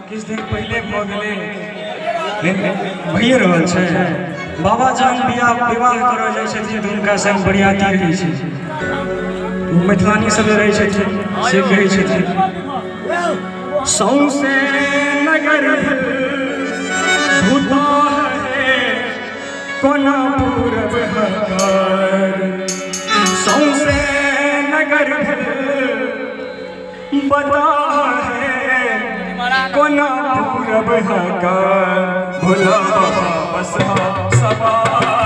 किछ दिन पहले भऽ गेलै भइए रहल छै। बाबा जान विवाह करऽ जाइ छथिन तऽ हुनका संग बरियाती रहै छै। मैथिलानी सब रहै छथिन से कहै छथिन सौंसे नगर भूता है कोना पूरब हकार, सौंसे नगर बता है कोना पूरब हकार, भोला बाबा बसा सवार